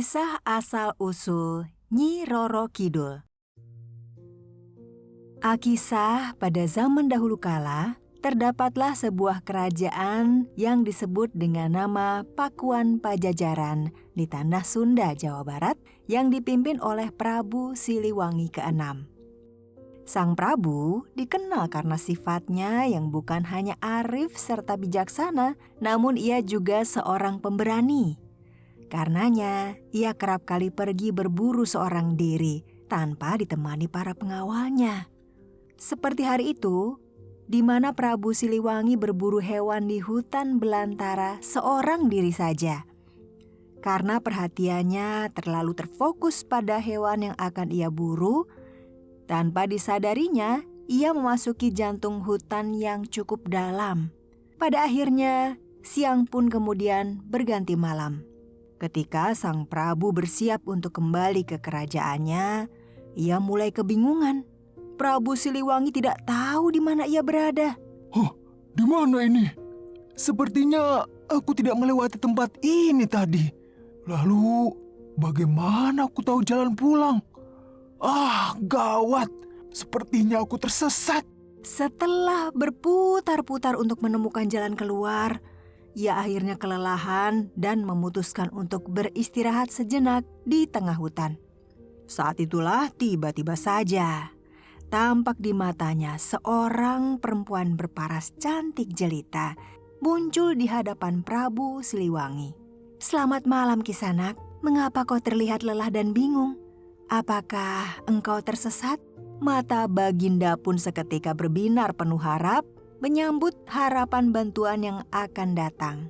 Kisah asal-usul Nyi Roro Kidul. Alkisah, pada zaman dahulu kala, terdapatlah sebuah kerajaan yang disebut dengan nama Pakuan Pajajaran di tanah Sunda, Jawa Barat, yang dipimpin oleh Prabu Siliwangi ke-6. Sang Prabu dikenal karena sifatnya yang bukan hanya arif serta bijaksana, namun ia juga seorang pemberani. Karenanya, ia kerap kali pergi berburu seorang diri tanpa ditemani para pengawalnya. Seperti hari itu, di mana Prabu Siliwangi berburu hewan di hutan belantara seorang diri saja. Karena perhatiannya terlalu terfokus pada hewan yang akan ia buru, tanpa disadarinya, ia memasuki jantung hutan yang cukup dalam. Pada akhirnya, siang pun kemudian berganti malam. Ketika sang Prabu bersiap untuk kembali ke kerajaannya, ia mulai kebingungan. Prabu Siliwangi tidak tahu di mana ia berada. Di mana ini? Sepertinya aku tidak melewati tempat ini tadi. Lalu, bagaimana aku tahu jalan pulang? Gawat! Sepertinya aku tersesat. Setelah berputar-putar untuk menemukan jalan keluar, ia akhirnya kelelahan dan memutuskan untuk beristirahat sejenak di tengah hutan. Saat itulah tiba-tiba saja tampak di matanya seorang perempuan berparas cantik jelita muncul di hadapan Prabu Siliwangi. "Selamat malam, Kisanak. Mengapa kau terlihat lelah dan bingung? Apakah engkau tersesat?" Mata Baginda pun seketika berbinar penuh harap menyambut harapan bantuan yang akan datang.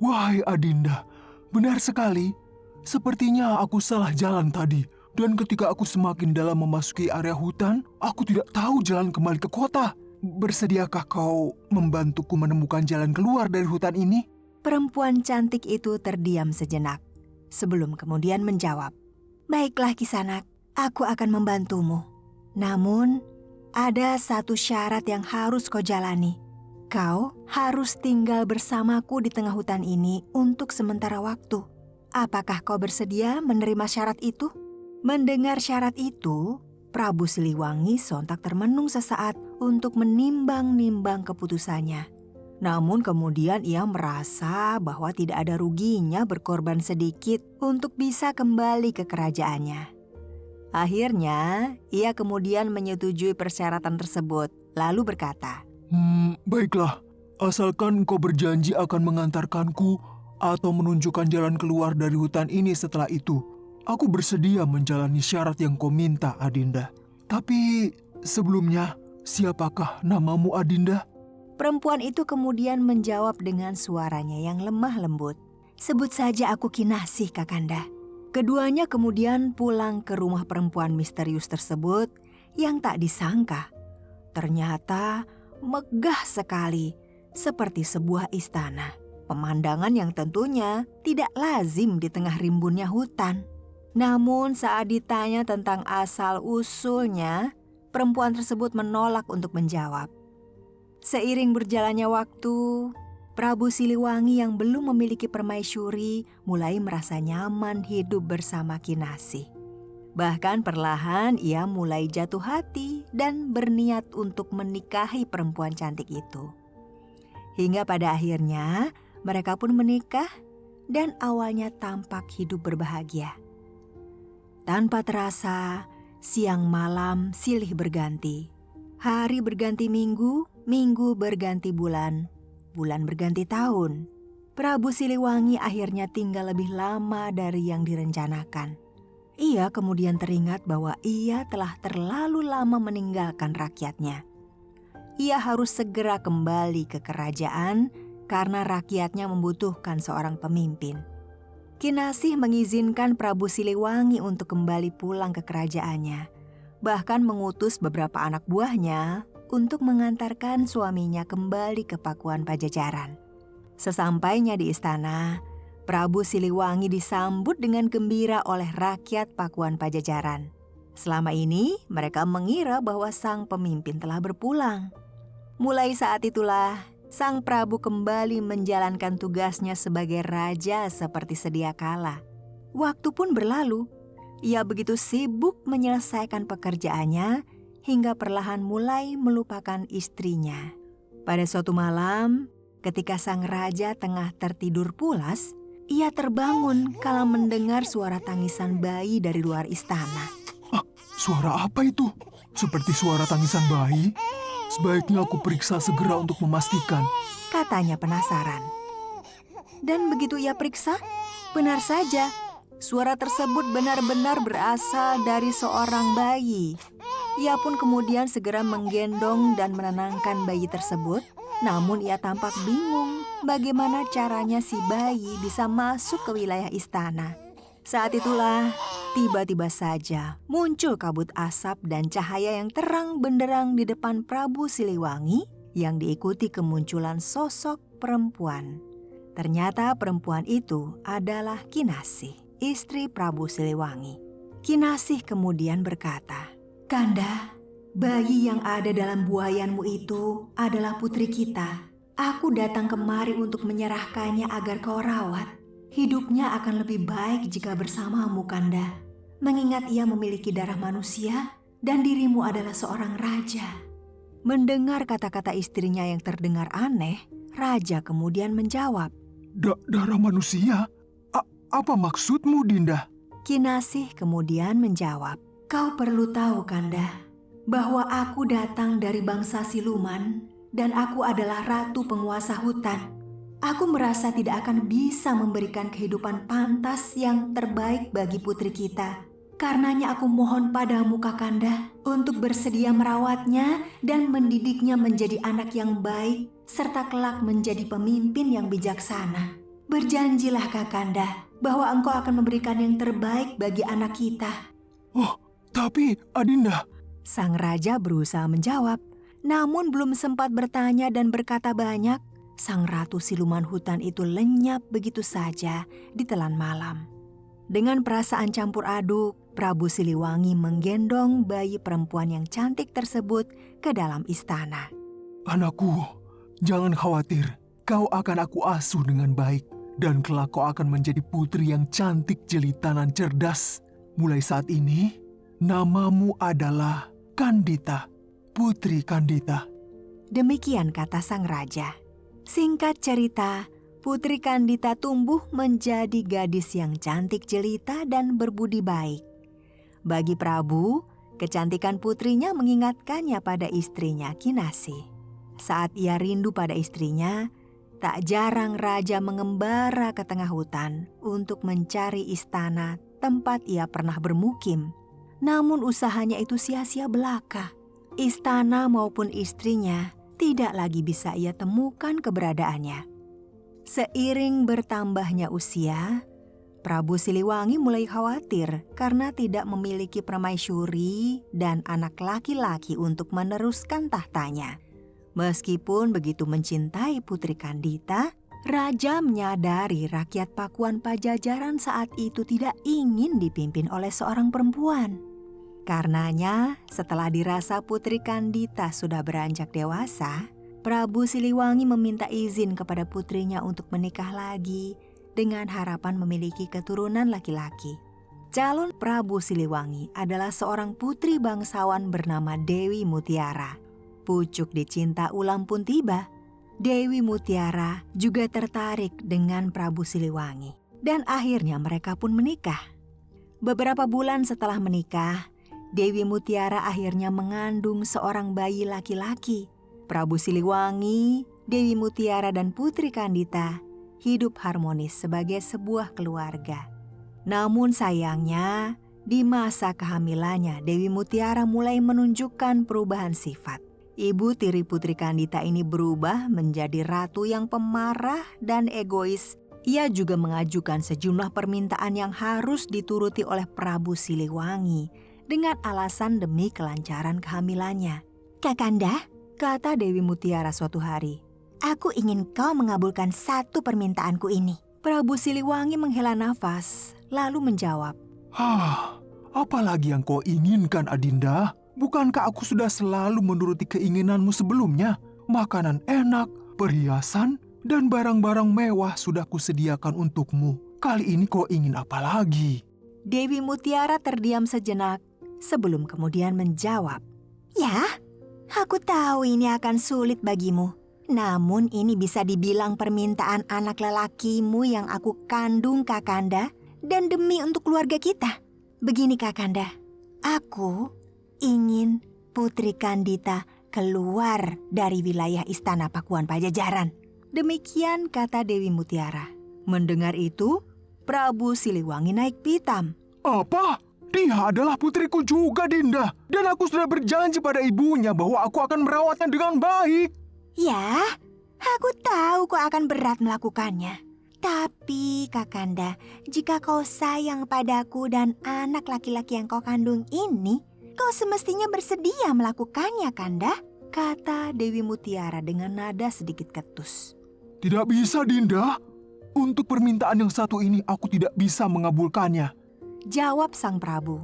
Wahai Adinda, benar sekali. Sepertinya aku salah jalan tadi. Dan ketika aku semakin dalam memasuki area hutan, aku tidak tahu jalan kembali ke kota. Bersediakah kau membantuku menemukan jalan keluar dari hutan ini? Perempuan cantik itu terdiam sejenak, sebelum kemudian menjawab, "Baiklah Kisanak, aku akan membantumu. Namun, ada satu syarat yang harus kau jalani. Kau harus tinggal bersamaku di tengah hutan ini untuk sementara waktu. Apakah kau bersedia menerima syarat itu?" Mendengar syarat itu, Prabu Siliwangi sontak termenung sesaat untuk menimbang-nimbang keputusannya. Namun kemudian ia merasa bahwa tidak ada ruginya berkorban sedikit untuk bisa kembali ke kerajaannya. Akhirnya, ia kemudian menyetujui persyaratan tersebut, lalu berkata, Baiklah, asalkan kau berjanji akan mengantarkanku atau menunjukkan jalan keluar dari hutan ini setelah itu. Aku bersedia menjalani syarat yang kau minta, Adinda. Tapi sebelumnya, siapakah namamu, Adinda? Perempuan itu kemudian menjawab dengan suaranya yang lemah lembut, "Sebut saja aku Kinasih, Kakanda." Keduanya kemudian pulang ke rumah perempuan misterius tersebut yang tak disangka. Ternyata megah sekali, seperti sebuah istana. Pemandangan yang tentunya tidak lazim di tengah rimbunnya hutan. Namun saat ditanya tentang asal-usulnya, perempuan tersebut menolak untuk menjawab. Seiring berjalannya waktu, Prabu Siliwangi yang belum memiliki permaisuri mulai merasa nyaman hidup bersama Kinasih. Bahkan perlahan ia mulai jatuh hati dan berniat untuk menikahi perempuan cantik itu. Hingga pada akhirnya mereka pun menikah dan awalnya tampak hidup berbahagia. Tanpa terasa, siang malam silih berganti. Hari berganti minggu, minggu berganti bulan, bulan berganti tahun. Prabu Siliwangi akhirnya tinggal lebih lama dari yang direncanakan. Ia kemudian teringat bahwa ia telah terlalu lama meninggalkan rakyatnya. Ia harus segera kembali ke kerajaan karena rakyatnya membutuhkan seorang pemimpin. Kinasih mengizinkan Prabu Siliwangi untuk kembali pulang ke kerajaannya, bahkan mengutus beberapa anak buahnya untuk mengantarkan suaminya kembali ke Pakuan Pajajaran. Sesampainya di istana, Prabu Siliwangi disambut dengan gembira oleh rakyat Pakuan Pajajaran. Selama ini mereka mengira bahwa sang pemimpin telah berpulang. Mulai saat itulah Sang Prabu kembali menjalankan tugasnya sebagai raja seperti sedia kala. Waktu pun berlalu. Ia begitu sibuk menyelesaikan pekerjaannya hingga perlahan mulai melupakan istrinya. Pada suatu malam, ketika sang raja tengah tertidur pulas, ia terbangun kala mendengar suara tangisan bayi dari luar istana. Suara apa itu? Seperti suara tangisan bayi? Sebaiknya aku periksa segera untuk memastikan. Katanya penasaran. Dan begitu ia periksa, benar saja, suara tersebut benar-benar berasal dari seorang bayi. Ia pun kemudian segera menggendong dan menenangkan bayi tersebut. Namun ia tampak bingung bagaimana caranya si bayi bisa masuk ke wilayah istana. Saat itulah tiba-tiba saja muncul kabut asap dan cahaya yang terang benderang di depan Prabu Siliwangi yang diikuti kemunculan sosok perempuan. Ternyata perempuan itu adalah Kinasih, istri Prabu Siliwangi. Kinasih kemudian berkata, "Kanda, bayi yang ada dalam buayanmu itu adalah putri kita. Aku datang kemari untuk menyerahkannya agar kau rawat. Hidupnya akan lebih baik jika bersamamu, Kanda. Mengingat ia memiliki darah manusia dan dirimu adalah seorang raja." Mendengar kata-kata istrinya yang terdengar aneh, raja kemudian menjawab, Darah manusia? Apa maksudmu, Dinda? Kinasih kemudian menjawab, "Kau perlu tahu, Kanda, bahwa aku datang dari bangsa siluman dan aku adalah ratu penguasa hutan. Aku merasa tidak akan bisa memberikan kehidupan pantas yang terbaik bagi putri kita. Karenanya aku mohon padamu, Kakanda, untuk bersedia merawatnya dan mendidiknya menjadi anak yang baik serta kelak menjadi pemimpin yang bijaksana. Berjanjilah, Kakanda, bahwa engkau akan memberikan yang terbaik bagi anak kita." Oh, tapi Adinda, Sang raja berusaha menjawab, namun belum sempat bertanya dan berkata banyak, sang ratu siluman hutan itu lenyap begitu saja ditelan malam. Dengan perasaan campur aduk, Prabu Siliwangi menggendong bayi perempuan yang cantik tersebut ke dalam istana. anakku, jangan khawatir. Kau akan aku asuh dengan baik. Dan kelak kau akan menjadi putri yang cantik, jelita, dan cerdas. Mulai saat ini, namamu adalah Kandita, Putri Kandita. Demikian kata sang raja. Singkat cerita, Putri Kandita tumbuh menjadi gadis yang cantik jelita dan berbudi baik. Bagi Prabu, kecantikan putrinya mengingatkannya pada istrinya Kinasih. Saat ia rindu pada istrinya, tak jarang raja mengembara ke tengah hutan untuk mencari istana tempat ia pernah bermukim. Namun usahanya itu sia-sia belaka. Istana maupun istrinya tidak lagi bisa ia temukan keberadaannya. Seiring bertambahnya usia, Prabu Siliwangi mulai khawatir karena tidak memiliki permaisuri dan anak laki-laki untuk meneruskan tahtanya. Meskipun begitu mencintai Putri Kandita, raja menyadari rakyat Pakuan Pajajaran saat itu tidak ingin dipimpin oleh seorang perempuan. Karenanya, setelah dirasa Putri Kandita sudah beranjak dewasa, Prabu Siliwangi meminta izin kepada putrinya untuk menikah lagi dengan harapan memiliki keturunan laki-laki. Calon Prabu Siliwangi adalah seorang putri bangsawan bernama Dewi Mutiara. Pucuk dicinta ulam pun tiba. Dewi Mutiara juga tertarik dengan Prabu Siliwangi. Dan akhirnya mereka pun menikah. Beberapa bulan setelah menikah, Dewi Mutiara akhirnya mengandung seorang bayi laki-laki. Prabu Siliwangi, Dewi Mutiara, dan Putri Kandita hidup harmonis sebagai sebuah keluarga. Namun sayangnya, di masa kehamilannya Dewi Mutiara mulai menunjukkan perubahan sifat. Ibu tiri Putri Kandita ini berubah menjadi ratu yang pemarah dan egois. Ia juga mengajukan sejumlah permintaan yang harus dituruti oleh Prabu Siliwangi dengan alasan demi kelancaran kehamilannya. "Kakanda," kata Dewi Mutiara suatu hari, "aku ingin kau mengabulkan satu permintaanku ini." Prabu Siliwangi menghela nafas, lalu menjawab, Apa lagi yang kau inginkan, Adinda? Bukankah aku sudah selalu menuruti keinginanmu sebelumnya? Makanan enak, perhiasan, dan barang-barang mewah sudah kusediakan untukmu. Kali ini kau ingin apa lagi? Dewi Mutiara terdiam sejenak sebelum kemudian menjawab. Ya, aku tahu ini akan sulit bagimu. Namun ini bisa dibilang permintaan anak lelakimu yang aku kandung Kakanda dan demi untuk keluarga kita. Begini Kakanda, aku ingin Putri Kandita keluar dari wilayah Istana Pakuan Pajajaran. Demikian kata Dewi Mutiara. Mendengar itu, Prabu Siliwangi naik pitam. Apa? Dia adalah putriku juga, Dinda. Dan aku sudah berjanji pada ibunya bahwa aku akan merawatnya dengan baik. Ya, aku tahu kau akan berat melakukannya. Tapi Kakanda, jika kau sayang padaku dan anak laki-laki yang kau kandung ini, kau semestinya bersedia melakukannya, Kanda, kata Dewi Mutiara dengan nada sedikit ketus. Tidak bisa, Dinda. Untuk permintaan yang satu ini aku tidak bisa mengabulkannya. Jawab sang Prabu.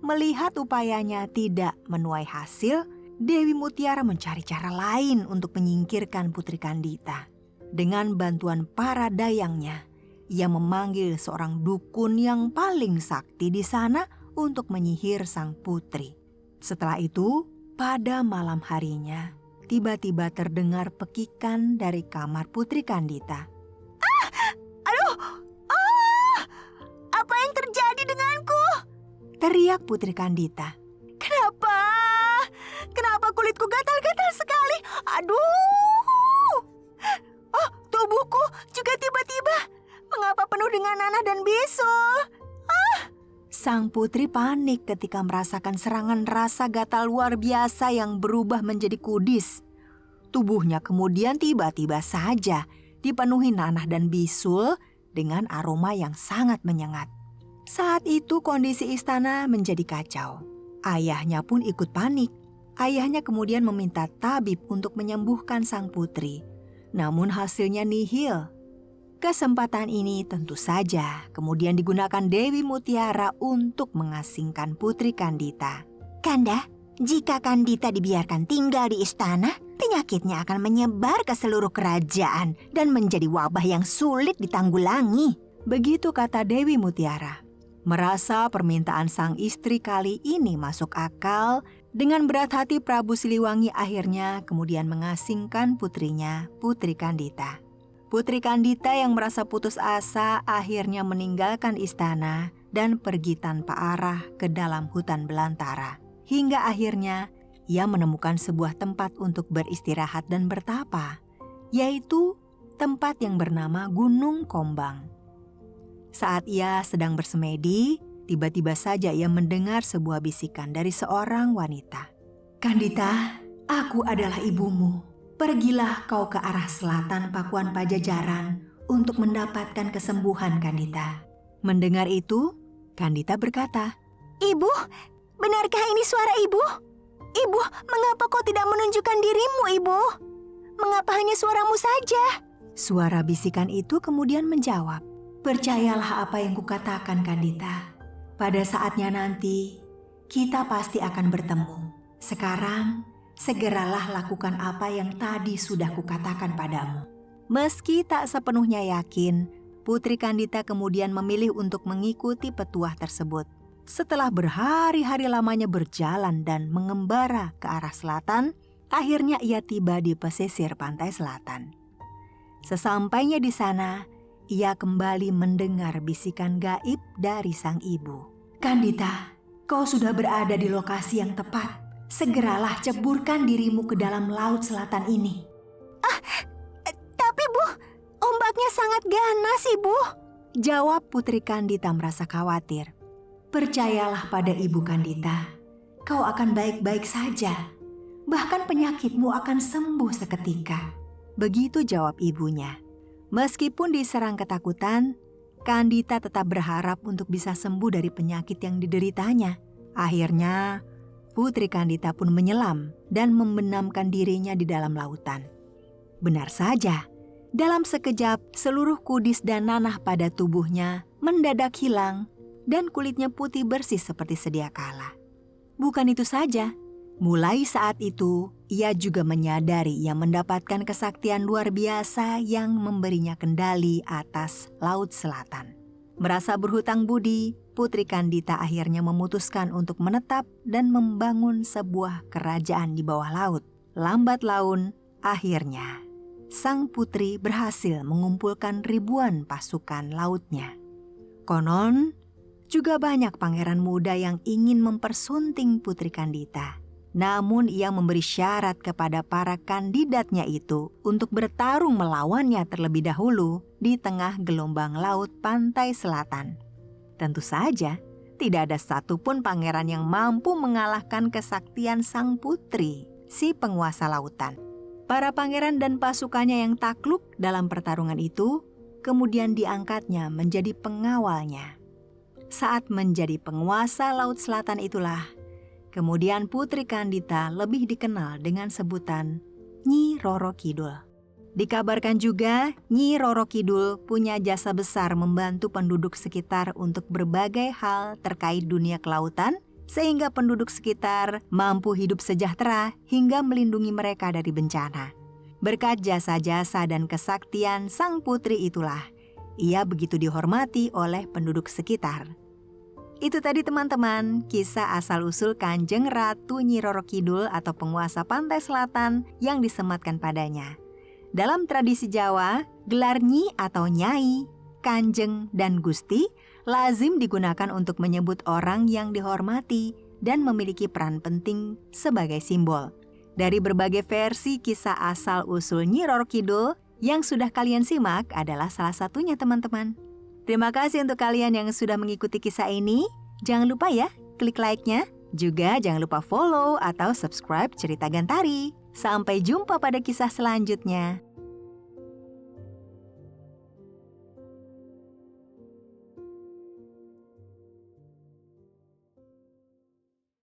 Melihat upayanya tidak menuai hasil, Dewi Mutiara mencari cara lain untuk menyingkirkan Putri Kandita. Dengan bantuan para dayangnya, ia memanggil seorang dukun yang paling sakti di sana untuk menyihir sang putri. Setelah itu, pada malam harinya, tiba-tiba terdengar pekikan dari kamar Putri Kandita. Apa yang terjadi denganku? Teriak Putri Kandita. Kenapa kulitku gatal-gatal sekali? Aduh! Oh, tubuhku juga tiba-tiba. Mengapa penuh dengan nanah dan bisul? Sang putri panik ketika merasakan serangan rasa gatal luar biasa yang berubah menjadi kudis. Tubuhnya kemudian tiba-tiba saja dipenuhi nanah dan bisul dengan aroma yang sangat menyengat. Saat itu kondisi istana menjadi kacau. Ayahnya pun ikut panik. Ayahnya kemudian meminta tabib untuk menyembuhkan sang putri. Namun hasilnya nihil. Kesempatan ini tentu saja kemudian digunakan Dewi Mutiara untuk mengasingkan Putri Kandita. Kanda, jika Kandita dibiarkan tinggal di istana, penyakitnya akan menyebar ke seluruh kerajaan dan menjadi wabah yang sulit ditanggulangi. Begitu kata Dewi Mutiara. Merasa permintaan sang istri kali ini masuk akal, dengan berat hati Prabu Siliwangi akhirnya kemudian mengasingkan putrinya, Putri Kandita. Putri Kandita yang merasa putus asa akhirnya meninggalkan istana dan pergi tanpa arah ke dalam hutan belantara. Hingga akhirnya ia menemukan sebuah tempat untuk beristirahat dan bertapa, yaitu tempat yang bernama Gunung Kombang. Saat ia sedang bersemedi, tiba-tiba saja ia mendengar sebuah bisikan dari seorang wanita. Kandita, aku adalah ibumu. Pergilah kau ke arah selatan Pakuan Pajajaran untuk mendapatkan kesembuhan, Kandita. Mendengar itu, Kandita berkata, Ibu, benarkah ini suara ibu? Ibu, mengapa kau tidak menunjukkan dirimu, Ibu? Mengapa hanya suaramu saja? Suara bisikan itu kemudian menjawab, percayalah apa yang kukatakan, Kandita. Pada saatnya nanti, kita pasti akan bertemu. Sekarang, segeralah lakukan apa yang tadi sudah kukatakan padamu. Meski tak sepenuhnya yakin, Putri Kandita kemudian memilih untuk mengikuti petuah tersebut. Setelah berhari-hari lamanya berjalan dan mengembara ke arah selatan, akhirnya ia tiba di pesisir pantai selatan. Sesampainya di sana, ia kembali mendengar bisikan gaib dari sang ibu. Kandita, kau sudah berada di lokasi yang tepat. Segeralah ceburkan dirimu ke dalam laut selatan ini. Tapi Bu, ombaknya sangat ganas, Ibu. Jawab Putri Kandita merasa khawatir. Percayalah pada Ibu Kandita, kau akan baik-baik saja. Bahkan penyakitmu akan sembuh seketika. Begitu jawab ibunya. Meskipun diserang ketakutan, Kandita tetap berharap untuk bisa sembuh dari penyakit yang dideritanya. Akhirnya, Putri Kandita pun menyelam dan membenamkan dirinya di dalam lautan. Benar saja, dalam sekejap seluruh kudis dan nanah pada tubuhnya mendadak hilang dan kulitnya putih bersih seperti sedia kala. Bukan itu saja, mulai saat itu ia juga menyadari ia mendapatkan kesaktian luar biasa yang memberinya kendali atas laut selatan. Merasa berhutang budi, Putri Kandita akhirnya memutuskan untuk menetap dan membangun sebuah kerajaan di bawah laut. Lambat laun, akhirnya sang putri berhasil mengumpulkan ribuan pasukan lautnya. Konon, juga banyak pangeran muda yang ingin mempersunting Putri Kandita. Namun ia memberi syarat kepada para kandidatnya itu untuk bertarung melawannya terlebih dahulu di tengah gelombang laut pantai selatan. Tentu saja, tidak ada satupun pangeran yang mampu mengalahkan kesaktian sang putri, si penguasa lautan. Para pangeran dan pasukannya yang takluk dalam pertarungan itu, kemudian diangkatnya menjadi pengawalnya. Saat menjadi penguasa Laut Selatan itulah, kemudian Putri Kandita lebih dikenal dengan sebutan Nyi Roro Kidul. Dikabarkan juga Nyi Roro Kidul punya jasa besar membantu penduduk sekitar untuk berbagai hal terkait dunia kelautan, sehingga penduduk sekitar mampu hidup sejahtera hingga melindungi mereka dari bencana. Berkat jasa-jasa dan kesaktian sang putri itulah, ia begitu dihormati oleh penduduk sekitar. Itu tadi teman-teman, kisah asal-usul Kanjeng Ratu Nyi Roro Kidul atau penguasa pantai selatan yang disematkan padanya. Dalam tradisi Jawa, gelar Nyi atau Nyai, Kanjeng, dan Gusti lazim digunakan untuk menyebut orang yang dihormati dan memiliki peran penting sebagai simbol. Dari berbagai versi kisah asal-usul Nyi Roro Kidul yang sudah kalian simak adalah salah satunya teman-teman. Terima kasih untuk kalian yang sudah mengikuti kisah ini. Jangan lupa ya, klik like-nya. Juga jangan lupa follow atau subscribe Cerita Gantari. Sampai jumpa pada kisah selanjutnya.